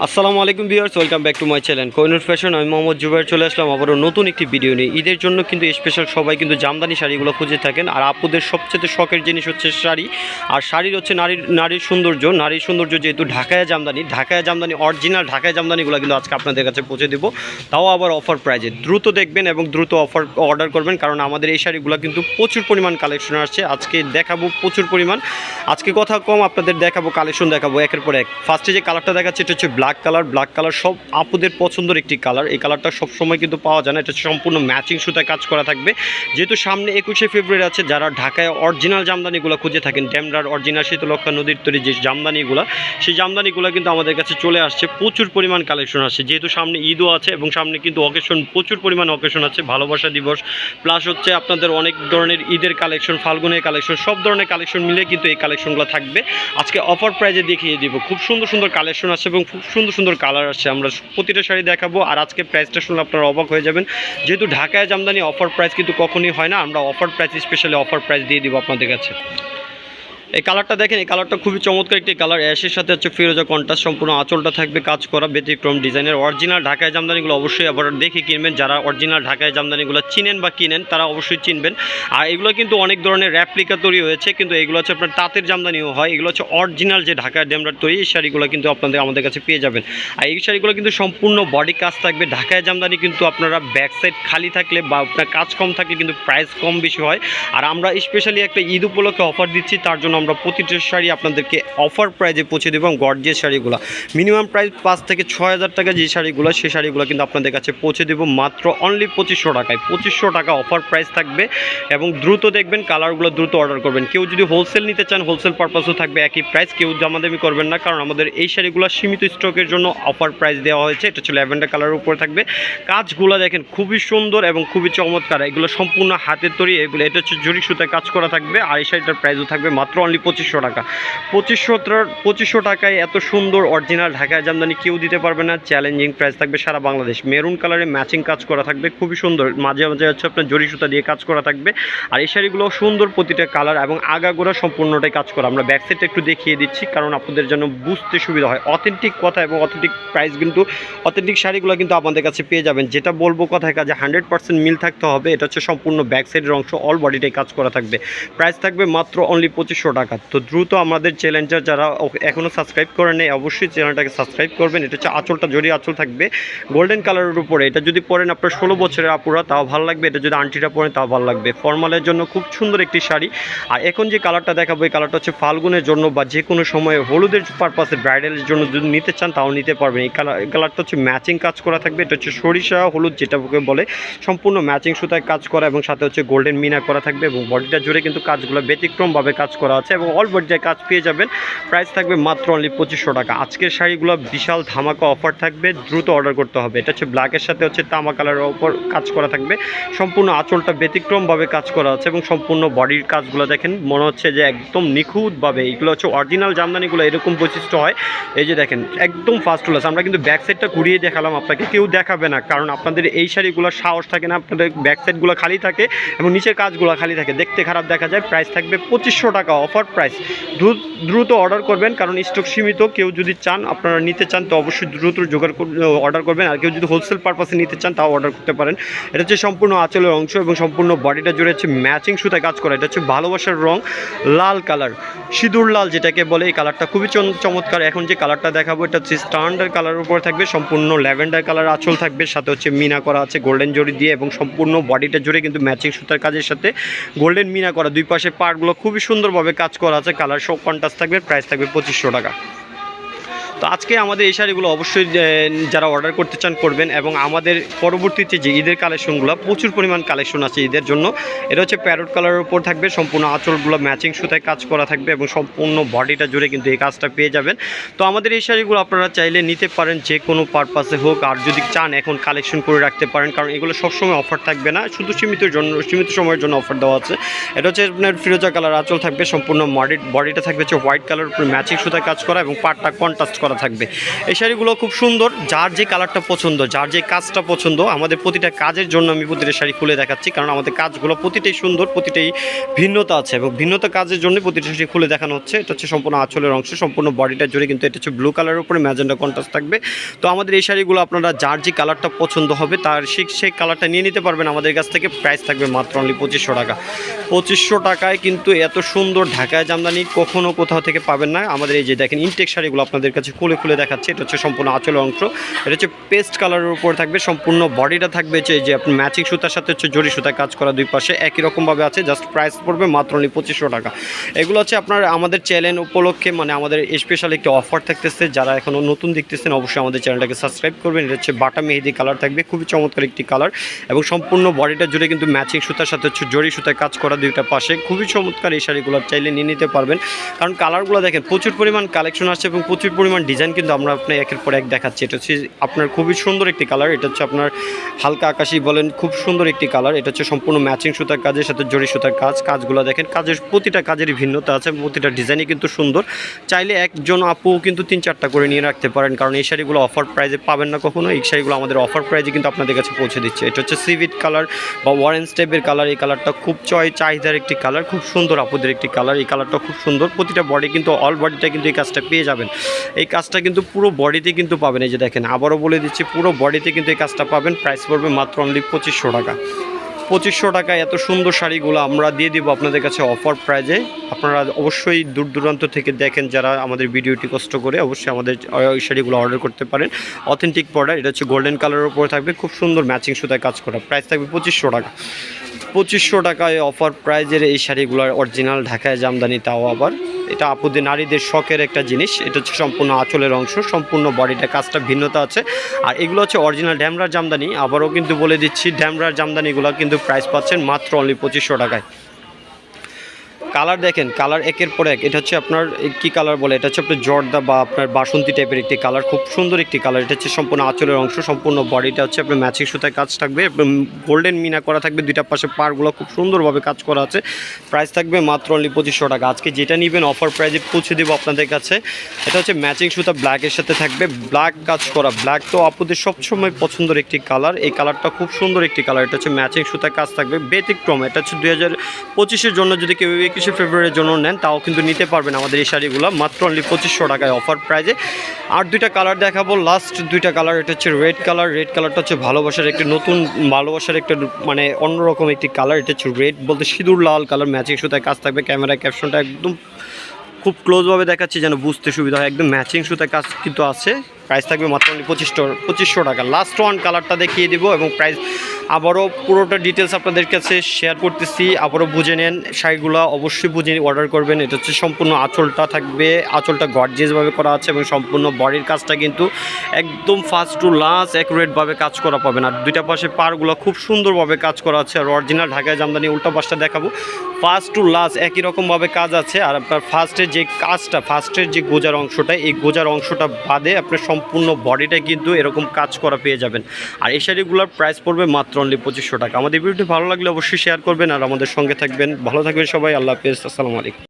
আসসালামু আলাইকুম viewers, welcome back to my channel Kohinoor fashion. আমি মোহাম্মদ জুবাইর চলে আসলাম আবারও নতুন একটি ভিডিও নিয়ে। ঈদের জন্য কিন্তু স্পেশাল সবাই কিন্তু জামদানি শাড়িগুলো খুঁজে থাকেন, আর আপুদের সবচেয়ে শখের জিনিস হচ্ছে শাড়ি। আর শাড়ির হচ্ছে নারীর সৌন্দর্য যেহেতু ঢাকায় জামদানি অরিজিনাল ঢাকায় জামদানিগুলো কিন্তু আজকে আপনাদের কাছে পৌঁছে দেবো, তাও আবার অফার প্রাইজে। দ্রুত দেখবেন এবং দ্রুত অর্ডার করবেন, কারণ আমাদের এই শাড়িগুলো কিন্তু প্রচুর পরিমাণ কালেকশন আসছে। আজকে দেখাবো প্রচুর পরিমাণ, আজকে কথা কম, আপনাদের দেখাবো কালেকশন দেখাবো একের পর এক। ফার্স্টে যে কালারটা দেখাচ্ছে এটা হচ্ছে ব্ল্যাক কালার সব আপুদের পছন্দের একটি কালার। এই কালারটা সবসময় কিন্তু পাওয়া যায় না, এটা সম্পূর্ণ ম্যাচিং সুতায় কাজ করা থাকবে। যেহেতু সামনে 21শে ফেব্রুয়ারি আছে, যারা ঢাকায় অরিজিনাল জামদানিগুলো খুঁজে থাকেন, ড্যামরার অরিজিনাল শীতলক্ষা নদীর তৈরি যে জামদানিগুলো, সেই জামদানিগুলো কিন্তু আমাদের কাছে চলে আসছে। প্রচুর পরিমাণ কালেকশন আসছে, যেহেতু সামনে ঈদও আছে এবং সামনে কিন্তু অকেশন, প্রচুর পরিমাণ অকেশন আছে, ভালোবাসা দিবস প্লাস হচ্ছে আপনাদের অনেক ধরনের ঈদের কালেকশন, ফাল্গুনের কালেকশন, সব ধরনের কালেকশন মিলে কিন্তু এই কালেকশনগুলো থাকবে। আজকে অফার প্রাইজে দেখিয়ে দিব, খুব সুন্দর কালেকশন আছে এবং খুব সুন্দর কালার আসছে। আমরা প্রতিটা শাড়ি দেখাবো, আর আজকে প্রাইসটা শুনলে আপনারা অবাক হয়ে যাবেন। যেহেতু ঢাকায় জামদানি অফার প্রাইস কিন্তু কখনই হয় না, আমরা offer price specially offer price দিয়ে দিব আপনাদের কাছে। এই কালারটা দেখেন, এই কালারটা খুবই চমৎকার একটি কালার। অ্যাশের সাথে হচ্ছে ফিরোজা কন্ট্রাস্ট, সম্পূর্ণ আঁচলটা থাকবে কাজ করা ব্যতিক্রম ডিজাইনের। অরিজিনাল ঢাকায় জামদানিগুলো অবশ্যই আবার দেখে কিনবেন, যারা অরিজিনাল ঢাকায় জামদানিগুলো চিনেন বা কিনেন তারা অবশ্যই চিনবেন। আর এগুলো কিন্তু অনেক ধরনের রেপ্লিকা তৈরি হয়েছে, কিন্তু এগুলো হচ্ছে আপনার তাঁতের জামদানিও হয়। এগুলো হচ্ছে অরিজিনাল যে ঢাকায় ডেমরার তৈরি, এই শাড়িগুলো কিন্তু আমাদের কাছে পেয়ে যাবেন। আর এই শাড়িগুলো কিন্তু সম্পূর্ণ বডি কাজ থাকবে। ঢাকায় জামদানি কিন্তু আপনারা ব্যাক সাইড খালি থাকলে বা আপনার কাজ কম থাকলে কিন্তু প্রাইস কম বেশি হয়। আর আমরা স্পেশালি একটা ঈদ উপলক্ষে অফার দিচ্ছি, তার জন্য আমরা প্রতিটা শাড়ি আপনাদেরকে অফার প্রাইজে পৌঁছে দেবো। এবং গর্জিয়াস শাড়িগুলো মিনিমাম প্রাইস 5 থেকে 6,000 টাকা, যে শাড়িগুলো সেই শাড়িগুলো কিন্তু আপনাদের কাছে পৌঁছে দেবো মাত্র অনলি 2500 টাকায়। 2500 টাকা অফার প্রাইস থাকবে এবং দ্রুত দেখবেন, কালারগুলো দ্রুত অর্ডার করবেন। কেউ যদি হোলসেল নিতে চান, হোলসেল পারপাসও থাকবে একই প্রাইস, কেউ দামাদামি করবেন না, কারণ আমাদের এই শাড়িগুলো সীমিত স্টকের জন্য অফার প্রাইস দেওয়া হয়েছে। এটা হচ্ছে ল্যাভেন্ডার কালারের উপরে থাকবে। কাজগুলো দেখেন খুবই সুন্দর এবং খুবই চমৎকার, এগুলো সম্পূর্ণ হাতের তৈরি। এগুলো এটা হচ্ছে জরি সুতায় কাজ করা থাকবে, আর এই শাড়িটার প্রাইসও থাকবে মাত্র অনলি 2500 টাকা। 2500 টাকায় এত সুন্দর অরিজিনাল ঢাকায় জামদানি কেউ দিতে পারবে না। চ্যালেঞ্জিং প্রাইস থাকবে সারা বাংলাদেশ। মেরুন কালারে ম্যাচিং কাজ করা থাকবে, খুবই সুন্দর, মাঝে হচ্ছে আপনার জরি সুতা দিয়ে কাজ করা থাকবে। আর এই শাড়িগুলো সুন্দর, প্রতিটা কালার এবং আগাগোড়া সম্পূর্ণটাই কাজ করা। আমরা ব্যাক সাইডটা একটু দেখিয়ে দিচ্ছি, কারণ আপনাদের জন্য বুঝতে সুবিধা হয়। অথেন্টিক কথা এবং অথেন্টিক প্রাইস কিন্তু, অথেন্টিক শাড়িগুলো কিন্তু আমাদের কাছে পেয়ে যাবেন। যেটা বলবো কথায় কাজে 100% মিল থাকতে হবে। এটা হচ্ছে সম্পূর্ণ ব্যাক সাইডের অংশ, অল বডিটাই কাজ করা থাকবে। প্রাইস থাকবে মাত্র অনলি 2500 টাকা। তো দ্রুত আমাদের চ্যানেলটা যারা এখনও সাবস্ক্রাইব করে নেই, অবশ্যই চ্যানেলটাকে সাবস্ক্রাইব করবেন। এটা হচ্ছে আঁচলটা, জরি আঁচল থাকবে গোল্ডেন কালারের উপরে। এটা যদি পরেন আপনার 16 বছরের আপুরা তাও ভালো লাগবে, এটা যদি আন্টিটা পরেন তাও ভালো লাগবে। ফর্মালের জন্য খুব সুন্দর একটি শাড়ি। আর এখন যে কালারটা দেখাবো, এই কালারটা হচ্ছে ফাল্গুনের জন্য বা যে কোনো সময় হলুদের পারপাসে ব্রাইডালের জন্য যদি নিতে চান তাও নিতে পারবেন। এই কালারটা হচ্ছে ম্যাচিং কাজ করা থাকবে। এটা হচ্ছে সরিষা হলুদ যেটাকে বলে, সম্পূর্ণ ম্যাচিং সুতায় কাজ করা এবং সাথে হচ্ছে গোল্ডেন মিনা করা থাকবে। এবং বডিটা জুড়ে কিন্তু কাজগুলো ব্যতিক্রমভাবে কাজ করা আছে এবং অল বডিটায় কাজ পেয়ে যাবেন। প্রাইস থাকবে মাত্র অনলি 2500 টাকা। আজকের শাড়িগুলো বিশাল ধামাকা অফার থাকবে, দ্রুত অর্ডার করতে হবে। এটা হচ্ছে ব্ল্যাকের সাথে হচ্ছে তামা কালারের ওপর কাজ করা থাকবে। সম্পূর্ণ আঁচলটা ব্যতিক্রমভাবে কাজ করা আছে এবং সম্পূর্ণ বডির কাজগুলো দেখেন, মনে হচ্ছে যে একদম নিখুঁতভাবে। এগুলো হচ্ছে অরিজিনাল জামদানিগুলো, এরকম বৈশিষ্ট্য হয়। এই যে দেখেন একদম ফার্স্ট ক্লাস। আমরা কিন্তু ব্যাক সাইডটা ঘুরিয়ে দেখালাম, আপনাকে কেউ দেখাবে না, কারণ আপনাদের এই শাড়িগুলো সাহস থাকে না, আপনাদের ব্যাক সাইডগুলো খালি থাকে এবং নিচের কাজগুলো খালি থাকে, দেখতে খারাপ দেখা যায়। প্রাইস থাকবে 2500 টাকা অফার প্রাইস। দ্রুত অর্ডার করবেন, কারণ স্টক সীমিত। কেউ যদি চান, আপনারা নিতে চান, তো অবশ্যই দ্রুত অর্ডার করবেন। আর কেউ যদি হোলসেল পারপাসে নিতে চান তাও অর্ডার করতে পারেন। এটা হচ্ছে সম্পূর্ণ আঁচলের অংশ এবং সম্পূর্ণ বডিটা জুড়ে হচ্ছে ম্যাচিং সুতায় কাজ করা। এটা হচ্ছে ভালোবাসার রং, লাল কালার, সিঁদুর লাল যেটাকে বলে। এই কালারটা খুবই চমৎকার। এখন যে কালারটা দেখাবো এটা হচ্ছে স্ট্যান্ডার্ড কালারের উপর থাকবে, সম্পূর্ণ ল্যাভেন্ডার কালার আঁচল থাকবে, সাথে হচ্ছে মিনা করা আছে গোল্ডেন জরি দিয়ে এবং সম্পূর্ণ বডিটা জুড়ে কিন্তু ম্যাচিং সুতার কাজের সাথে গোল্ডেন মিনা করা। দুই পাশে পার্টগুলো খুবই সুন্দরভাবে কাজ করা আছে, কালার সব কন্ট্রাস্ট থাকবে। প্রাইস থাকবে 2500 টাকা। তো আজকে আমাদের এই শাড়িগুলো অবশ্যই যারা অর্ডার করতে চান করবেন। এবং আমাদের পরবর্তীতে যে ঈদের কালেকশনগুলো, প্রচুর পরিমাণ কালেকশন আছে ঈদের জন্য। এটা হচ্ছে প্যারট কালারের উপর থাকবে, সম্পূর্ণ আঁচলগুলো ম্যাচিং সুতায় কাজ করা থাকবে এবং সম্পূর্ণ বডিটা জুড়ে কিন্তু এই কাজটা পেয়ে যাবেন। তো আমাদের এই শাড়িগুলো আপনারা চাইলে নিতে পারেন, যে কোনো পারপাসে হোক। আর যদি চান এখন কালেকশন করে রাখতে পারেন, কারণ এগুলো সবসময় অফার থাকবে না, শুধু সীমিত সময়ের জন্য অফার দেওয়া আছে। এটা হচ্ছে আপনার ফিরোজা কালার আঁচল থাকবে, সম্পূর্ণ বডিটা থাকবে হচ্ছে হোয়াইট কালার উপর ম্যাচিং সুতায় কাজ করা এবং পাটটা কন্ট্রাস্ট করা থাকবে। এই শাড়িগুলো খুব সুন্দর, যার যে কালারটা পছন্দ, যার যে কাজটা পছন্দ, আমাদের প্রতিটা কাজের জন্য আমি প্রতিটা শাড়ি খুলে দেখাচ্ছি, কারণ আমাদের কাজগুলো প্রতিটাই সুন্দর, প্রতিটাই ভিন্নতা আছে এবং ভিন্নতা কাজের জন্য প্রতিটা শাড়ি খুলে দেখানো হচ্ছে। এটা হচ্ছে সম্পূর্ণ আঁচলের অংশ, সম্পূর্ণ বডিটা জুড়ে কিন্তু এটা হচ্ছে ব্লু কালারের উপরে ম্যাজেন্ডা কন্ট্রাস্ট থাকবে। তো আমাদের এই শাড়িগুলো আপনারা যার যে কালারটা পছন্দ হবে তার সেই কালারটা নিয়ে নিতে পারবেন আমাদের কাছ থেকে। প্রাইস থাকবে মাত্র অনলি 2500 টাকা। 2500 টাকায় কিন্তু এত সুন্দর ঢাকায় জামদানি কখনো কোথাও থেকে পাবেন না। আমাদের এই যে দেখেন ইনটেক শাড়িগুলো আপনাদের কাছে খুলে খুলে দেখাচ্ছে। এটা হচ্ছে সম্পূর্ণ আঁচলের অংশ, এটা হচ্ছে পেস্ট কালারের উপর থাকবে, সম্পূর্ণ বডিটা থাকবে যে আপনি ম্যাচিং সুতার সাথে হচ্ছে জরি সুতায় কাজ করা, দুই পাশে একই রকমভাবে আছে। জাস্ট প্রাইস পড়বে মাত্র অনলি 2500 টাকা। এগুলো হচ্ছে আপনার আমাদের চ্যানেল উপলক্ষে, মানে আমাদের স্পেশাল একটি অফার থাকতেছে। যারা এখনও নতুন দেখতেছেন অবশ্যই আমাদের চ্যানেলটাকে সাবস্ক্রাইব করবেন। এটা হচ্ছে বাটা মেহেদি কালার থাকবে, খুবই চমৎকার একটি কালার এবং সম্পূর্ণ বডিটা জুড়ে কিন্তু ম্যাচিং সুতার সাথে হচ্ছে জরি সুতায় কাজ করা, দুইটা পাশে খুবই চমৎকার। এই শাড়িগুলো চাইলে নিয়ে নিতে পারবেন, কারণ কালারগুলো দেখেন প্রচুর পরিমাণ কালেকশন আসছে এবং প্রচুর পরিমাণ ডিজাইন কিন্তু আমরা আপনার একের পর এক দেখাচ্ছি। এটা হচ্ছে আপনার খুবই সুন্দর একটি কালার, এটা হচ্ছে আপনার হালকা আকাশি বলেন, খুব সুন্দর একটি কালার। এটা হচ্ছে সম্পূর্ণ ম্যাচিং সুতার কাজের সাথে জরি সুতার কাজ। কাজগুলো দেখেন, কাজের প্রতিটা কাজেরই ভিন্নতা আছে, প্রতিটা ডিজাইনই কিন্তু সুন্দর। চাইলে একজন আপু কিন্তু 3-4টা করে নিয়ে রাখতে পারেন, কারণ এই শাড়িগুলো অফার প্রাইজে পাবেন না কখনো। এই শাড়িগুলো আমাদের অফার প্রাইজে কিন্তু আপনাদের কাছে পৌঁছে দিচ্ছে। এটা হচ্ছে সিভিট কালার বা অরেঞ্জ টাইপের কালার। এই কালারটা খুব চাহিদার একটি কালার, খুব সুন্দর আপুদের একটি কালার। এই কালারটা খুব সুন্দর, প্রতিটা বডি কিন্তু অল বডিটা কিন্তু এই কাজটা পেয়ে যাবেন। এই কাজটা কিন্তু পুরো বডিতে কিন্তু পাবেন। এই যে দেখেন, আবারও বলে দিচ্ছি, পুরো বডিতে কিন্তু এই কাজটা পাবেন। প্রাইস পড়বে মাত্র অনলি 2500 টাকা। 2500 টাকায় এত সুন্দর শাড়িগুলো আমরা দিয়ে দিব আপনাদের কাছে অফার প্রাইজে। আপনারা অবশ্যই দূর দূরান্ত থেকে দেখেন যারা আমাদের ভিডিওটি কষ্ট করে, অবশ্যই আমাদের ওই শাড়িগুলো অর্ডার করতে পারেন। অথেন্টিক প্রোডাক্ট, এটা হচ্ছে গোল্ডেন কালারের উপরে থাকবে, খুব সুন্দর ম্যাচিং সুতায় কাজ করা। প্রাইস থাকবে 2500 টাকা। 2500 টাকায় অফার প্রাইজের এই শাড়িগুলোর অরিজিনাল ঢাকায় জামদানি, তাও আবার এটা আপুদের নারীদের শখের একটা জিনিস। এটা হচ্ছে সম্পূর্ণ আঁচলের অংশ, সম্পূর্ণ বডিটা কাজটা ভিন্নতা আছে। আর এগুলো হচ্ছে অরিজিনাল ড্যামরার জামদানি। আবারও কিন্তু বলে দিচ্ছি, ড্যামরার জামদানিগুলো কিন্তু প্রাইস পাচ্ছেন মাত্র অনলি 2500 টাকায়। কালার দেখেন, কালার একের পর এক। এটা হচ্ছে আপনার কি কালার বলে, এটা হচ্ছে আপনার জর্দা বা আপনার বাসন্তী টাইপের একটি কালার, খুব সুন্দর একটি কালার। এটা হচ্ছে সম্পূর্ণ আঁচলের অংশ, সম্পূর্ণ বডিটা হচ্ছে আপনার ম্যাচিং সুতায় কাজ থাকবে, গোল্ডেন মিনা করা থাকবে, দুইটা পাশে পাড়গুলো খুব সুন্দরভাবে কাজ করা আছে। প্রাইস থাকবে মাত্র অনলি 2500 টাকা। আজকে যেটা নেবেন অফার প্রাইজে পৌঁছে দেবো আপনাদের কাছে। এটা হচ্ছে ম্যাচিং সুতা ব্ল্যাকের সাথে থাকবে, ব্ল্যাক কাজ করা। ব্ল্যাক তো আপুদের সবসময় পছন্দের একটি কালার, এই কালারটা খুব সুন্দর একটি কালার। এটা হচ্ছে ম্যাচিং সুতায় কাজ থাকবে, ব্যতিক্রম। এটা হচ্ছে 2025-এর জন্য যদি কেউ 21শে ফেব্রুয়ারির জন্য নেন তাও কিন্তু নিতে পারবেন আমাদের এই শাড়িগুলো মাত্র অনলি 2500 টাকায় অফার প্রাইজে। আর দুইটা কালার দেখাবো, লাস্ট দুইটা কালার। এটা হচ্ছে রেড কালার। রেড কালারটা হচ্ছে ভালোবাসার একটি নতুন, ভালোবাসার একটা মানে অন্যরকম একটি কালার। এটা হচ্ছে রেড বলতে সিঁদুর লাল কালার, ম্যাচিং সুতায় কাজ থাকবে। ক্যামেরা ক্যাপশনটা একদম খুব ক্লোজভাবে দেখাচ্ছি যেন বুঝতে সুবিধা হয়, একদম ম্যাচিং সুতায় কাজ কিন্তু আছে। প্রাইস থাকবে মাত্র অনলি 2500 টাকা। লাস্ট ওয়ান কালারটা দেখিয়ে দিব এবং প্রাইস আবারও পুরোটা ডিটেলস আপনাদের কাছে শেয়ার করতেছি। আবারও বুঝে নেন, শাড়িগুলো অবশ্যই বুঝে অর্ডার করবেন। এটা হচ্ছে সম্পূর্ণ আঁচলটা থাকবে, আঁচলটা গর্জিয়াসভাবে করা আছে এবং সম্পূর্ণ বডির কাজটা কিন্তু একদম ফার্স্ট টু লাস্ট অ্যাকুরেটভাবে কাজ করা পাবেন। আর দুইটা পাশে পাড়গুলো খুব সুন্দরভাবে কাজ করা আছে। আর অরিজিনাল ঢাকায় জামদানি উল্টা পাশটা দেখাবো, ফার্স্ট টু লাস্ট একই রকমভাবে কাজ আছে। আর আপনার ফার্স্টের যে কাজটা, ফার্স্টের যে গোজার অংশটা, এই গোজার অংশটা বাদে আপনার সম্পূর্ণ বডিটা কিন্তু এরকম কাজ করা পেয়ে যাবেন। আর এই শাড়িগুলোর প্রাইস পড়বে মাত্র অনলি 2500 টাকা। আমাদের ভিডিওটি ভালো লাগলে অবশ্যই শেয়ার করবেন আর আমাদের সঙ্গে থাকবেন। ভালো থাকবেন সবাই, আল্লাহ হাফেজ, আসসালামু আলাইকুম।